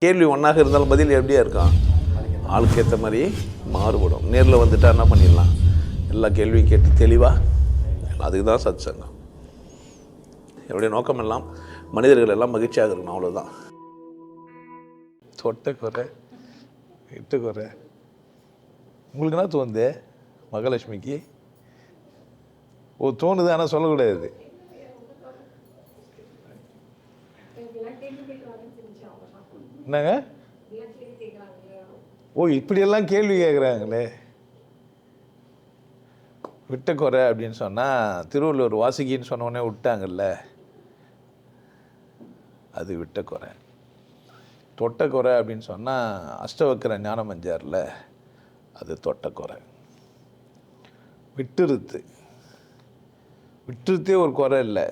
கேள்வி ஒன்றாக இருந்தாலும் பதில் எப்படியா இருக்கான், ஆளுக்கு ஏற்ற மாதிரி மாறுபடும். நேரில் வந்துட்டால் என்ன பண்ணிடலாம், எல்லா கேள்வியும் கேட்டு தெளிவாக. அதுக்கு தான் சத் சங்கம். என்னுடைய நோக்கம் எல்லாம் மனிதர்கள் எல்லாம் மகிழ்ச்சியாக இருக்கணும், அவ்வளோதான். தொட்ட குறை இட்டு குறை உங்களுக்கு என்ன தோணுது மகாலட்சுமிக்கு? தோணுது, ஆனால் சொல்லக்கூடாது. என்னங்க? இப்படியெல்லாம் கேள்வி கேட்குறாங்களே. விட்ட குறை அப்படின்னு சொன்னால் திருவள்ளுவர் வாசுகின்னு சொன்னோடனே விட்டாங்கல்ல, அது விட்ட குறை. தொட்ட குறை அப்படின்னு சொன்னால் அஷ்டவக்கர ஞானமஞ்சாரில் அது தொட்ட குறை. விட்டுருத்து, விட்டுருத்தே ஒரு குறை இல்லை,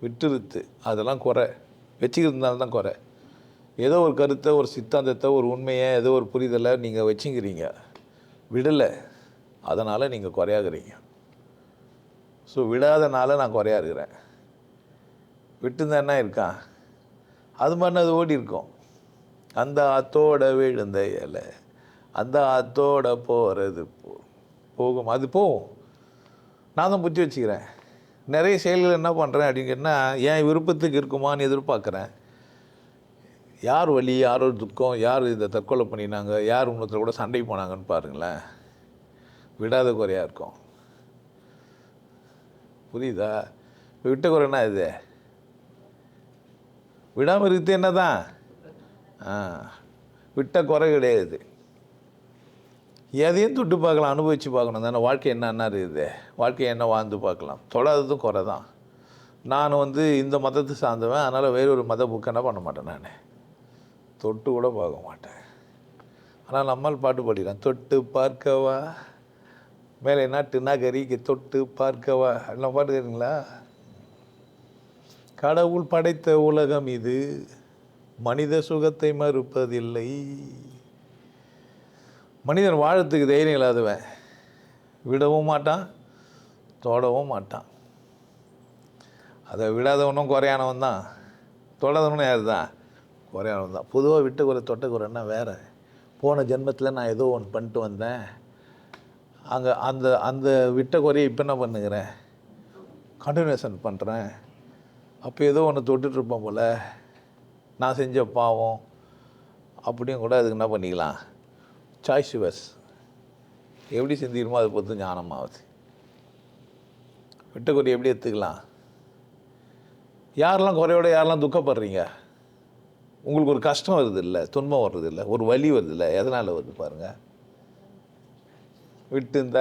விட்டுருத்து அதெல்லாம் குறை. வச்சுக்கிறதுனால தான் குறை. ஏதோ ஒரு கருத்தை, ஒரு சித்தாந்தத்தை, ஒரு உண்மையை, ஏதோ ஒரு புரிதலை நீங்கள் வச்சுக்கிறீங்க, விடலை, அதனால் நீங்கள் குறையாகிறீங்க. ஸோ விடாதனால நான் குறையா இருக்கிறேன். விட்டுருந்தா என்ன இருக்கான், அது மாதிரி அது ஓடி இருக்கும். அந்த ஆத்தோட விழுந்த இலை, அந்த ஆத்தோட போகிறது போகும், அது போகும். நான் தான் புத்தி வச்சுக்கிறேன். நிறைய செயல்கள் என்ன பண்ணுறேன் அப்படின்னு கேட்டால் என் விருப்பத்துக்கு இருக்குமான்னு எதிர்பார்க்குறேன். யார் வலி, யாரோ துக்கம், யார் இதை தற்கொலை பண்ணினாங்க, யார் இன்னொருத்தர் கூட சண்டை போனாங்கன்னு பாருங்களேன். விடாத குறையாக இருக்கும். புரியுதா? விட்ட குறைன்னா இது விடாமல் இருக்குது. என்ன தான் விட்ட குறை கிடையாது. எதையும் தொட்டு பார்க்கலாம், அனுபவித்து பார்க்கணும் தானே. வாழ்க்கை என்ன இருக்குது, வாழ்க்கையை என்ன வாழ்ந்து பார்க்கலாம். தொடாததும் குறை தான். நான் இந்த மதத்தை சார்ந்தவன், அதனால் வேறொரு மத புக்கு என்ன பண்ண மாட்டேன், நான் தொட்டு கூட பார்க்க மாட்டேன். ஆனால் நம்மால் பாட்டு பாடிக்கிறேன், தொட்டு பார்க்கவா மேலே நாட்டு நகரிக்கு தொட்டு பார்க்கவா, எல்லாம் பாட்டு கேட்குங்களா? கடவுள் படைத்த உலகம் இது, மனித சுகத்தை மறுப்பதில்லை. மனிதன் வாழத்துக்கு தைரியம் இல்லாதவன் விடவும் மாட்டான், தொடவும் மாட்டான். அதை விடாதவனும் குறையானவன் தான், தொடாதவனும் யார் தான், குறையானவன் தான். பொதுவாக விட்ட குறை தொட்ட குறைன்னா வேறு. போன ஜென்மத்தில் நான் ஏதோ ஒன்று பண்ணிட்டு வந்தேன், அங்கே அந்த அந்த விட்ட குறையை இப்போ என்ன பண்ணுகிறேன், கண்டினியூஷன் பண்ணுறேன். அப்போ ஏதோ ஒன்று தொட்டுட்ருப்பேன் போல், நான் செஞ்ச பாவம் அப்படியும் கூட அதுக்கு என்ன பண்ணிக்கலாம், சாய்ஸ் யுவர்ஸ். எப்படி சிந்திக்கிறோமோ அதை பொறுத்து ஞானமாகுது. விட்ட குறையை எப்படி எடுத்துக்கலாம்? யாரெல்லாம் குறையோட யாரெல்லாம் துக்கப்படுறீங்க, உங்களுக்கு ஒரு கஷ்டம் வருது இல்லை, துன்பம் வருது இல்லை, ஒரு வலி வருது இல்லை, எதனால் வருது பாருங்கள். விட்டு இந்த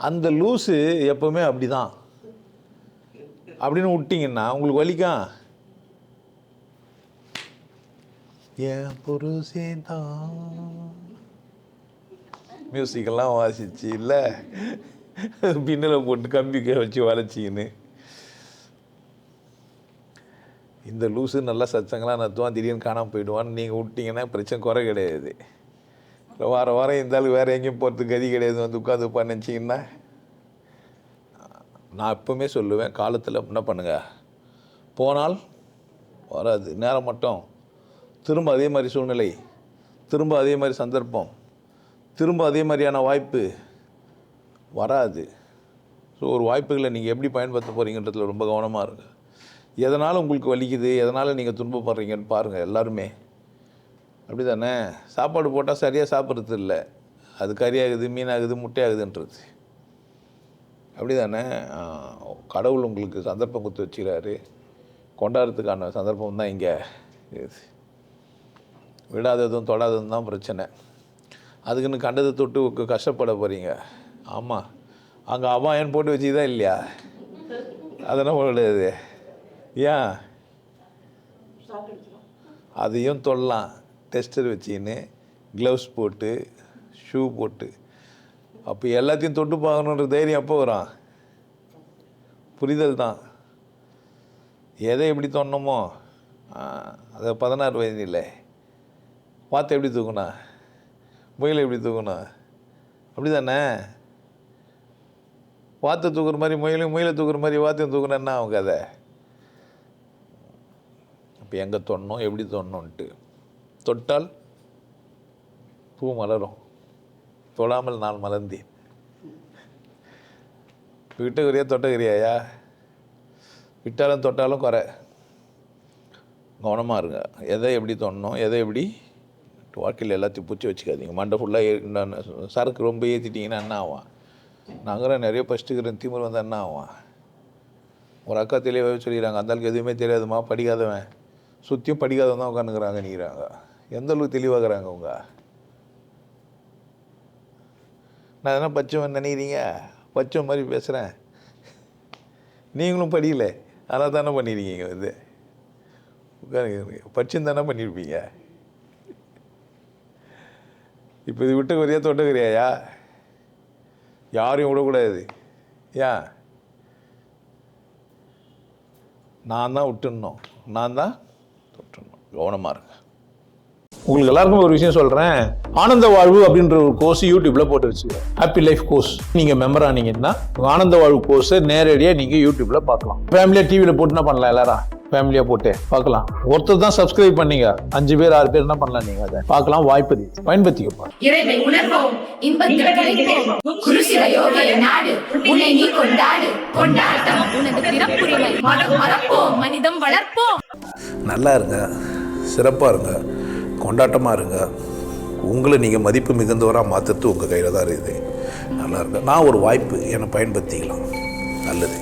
அந்த லூஸு எப்போவுமே அப்படி தான் அப்படின்னு விட்டிங்கன்னா உங்களுக்கு வலிக்கும். என் புருஷன் தான் மியூசிக்கெல்லாம் வாசிச்சு இல்லை, பின்னில் போட்டு கம்பிக்க வச்சு வளைச்சிக்கின்னு இந்த லூஸு நல்லா சச்சங்களாக நத்துவான், திடீர்னு காணாமல் போயிடுவான்னு நீங்கள் விட்டிங்கன்னா பிரச்சனை குறை கிடையாது. வாரம் இருந்தாலும் வேறு எங்கேயும் போகிறதுக்கு கதி கிடையாது, உட்காந்து பண்ணிச்சிங்கன்னா. நான் எப்பவுமே சொல்லுவேன், காலத்தில் என்ன பண்ணுங்க, போனால் வராது, நேரம் மட்டும் திரும்ப அதே மாதிரி சூழ்நிலை, திரும்ப அதே மாதிரி சந்தர்ப்பம், திரும்ப அதே மாதிரியான வாய்ப்பு வராது. ஸோ ஒரு வாய்ப்புகளை நீங்கள் எப்படி பயன்படுத்த போகிறீங்கன்றதுல ரொம்ப கவனமாக இருங்க. எதனால் உங்களுக்கு வலிக்குது, எதனால் நீங்கள் துன்பப்படுறீங்கன்னு பாருங்கள். எல்லாருமே அப்படி தானே. சாப்பாடு போட்டால் சரியாக சாப்பிட்றது இல்லை, அது கறியாகுது, மீனாகுது, முட்டையாகுதுன்றது. அப்படி தானே. கடவுள் உங்களுக்கு சந்தர்ப்பம் கொடுத்து வச்சுக்கிறாரு, கொண்டாடுறதுக்கான சந்தர்ப்பம் தான் இங்கே இருக்குது. விடாததும் தொடாததும் தான் பிரச்சனை. அதுக்குன்னு கண்டதை தொட்டு கஷ்டப்பட போகிறீங்க. ஆமாம், அங்கே அபாயன்னு போட்டு வச்சுதான் இல்லையா, அதெல்லாம் கிடையாது. ஏன் அதையும் தொடலாம், டெஸ்டர் வச்சின்னு க்ளவுஸ் போட்டு ஷூ போட்டு. அப்போ எல்லாத்தையும் தொட்டு பார்க்கணுன்ற தைரியம் எப்போ வரும்? புரிதல் தான். எதை எப்படி தோணுமோ அதை 16 வயது இல்லை, வாத்தை எப்படி தூக்கணும், முயலை எப்படி தூக்கணும், அப்படி தானே. வாத்தை தூக்குற மாதிரி முயலையும், முயலை தூக்குற மாதிரி வாத்தையும் தூக்கணும், என்ன அவங்க அதை. இப்போ எங்கே தோணணும், எப்படி தோணணுன்ட்டு தொட்டால் பூ மலரும், தொடாமல் நான் மலர்ந்தேன். விட்டுக்கிறியா தொட்டுக்கிறியாயா? விட்டாலும் தொட்டாலும் குறை. கவனமாக இருங்க. எதை எப்படி தொடணும், எதை எப்படி வாழ்க்கையில் எல்லாத்தையும் பிடிச்சி வச்சுக்காதீங்க. மண்டை ஃபுல்லாக சரக்கு ரொம்ப ஏற்றிட்டிங்கன்னா என்ன ஆகும்? நாங்கள் நிறைய பஸ்ட்டுக்கிறேன் திமிர் வந்தால் என்ன ஆகும்? ஒரு அக்கா தெளிவாகவே சொல்லிடுறாங்க, அந்தாளுக்கு எதுவுமே தெரியாதுமா, படிக்காதவன், சுற்றியும் படிக்காதவன் தான் உட்காந்துக்கிறாங்க நீங்கிறாங்க. எந்த அளவுக்கு தெளிவாகிறாங்க அவங்க? நான் எதனா பச்சவன் நினைக்கிறீங்க? பச்சவன் மாதிரி பேசுகிறேன். நீங்களும் படிக்கல, ஆனால் தானே பண்ணியிருக்கீங்க. இது படிச்சுன்னு தானே பண்ணியிருப்பீங்க. இப்போ இது விட்டுக்கிறியா தொட்டுக்கிறியாயா? யாரையும் விடக்கூடாது. ஏன்? நான் தான் விட்டுடணும், நான் தான் தொட்டுடணும். கவனமாக இருங்க. உங்களுக்கு எல்லாருக்கும் ஒரு விஷயம் சொல்கிறேன். ஆனந்த வாழ்வு அப்படின்ற ஒரு கோர்ஸ் யூடியூப்பில் போட்டு வச்சுக்கிறேன். Happy life course. நீங்கள் மெம்பர் ஆனீங்கன்னா ஆனந்த வாழ்வு கோர்ஸை நேரடியாக நீங்கள் யூடியூப்பில் பார்க்கலாம். ஃபேமிலியாக டிவியில் போட்டு என்ன பண்ணலாம், எல்லாரும் ஃபேமிலியாக போட்டு பார்க்கலாம். ஒருத்தர் தான் சப்ஸ்கிரைப் பண்ணீங்க, 5 பேர் 6 பேர் என்ன பண்ணலாம், நீங்கள் அதை பார்க்கலாம். வாய்ப்பு பயன்படுத்திக்கப்பா. நல்லா இருங்க, சிறப்பாக இருங்க, கொண்டாட்டமாக இருங்க. உங்களை நீங்கள் மதிப்பு மிகுந்தவராக மாற்றுறது உங்கள் கையில் தான் இருக்குது. நல்லா இருங்க. நான் ஒரு வாய்ப்பு என்னை பயன்படுத்திக்கலாம். நல்லது.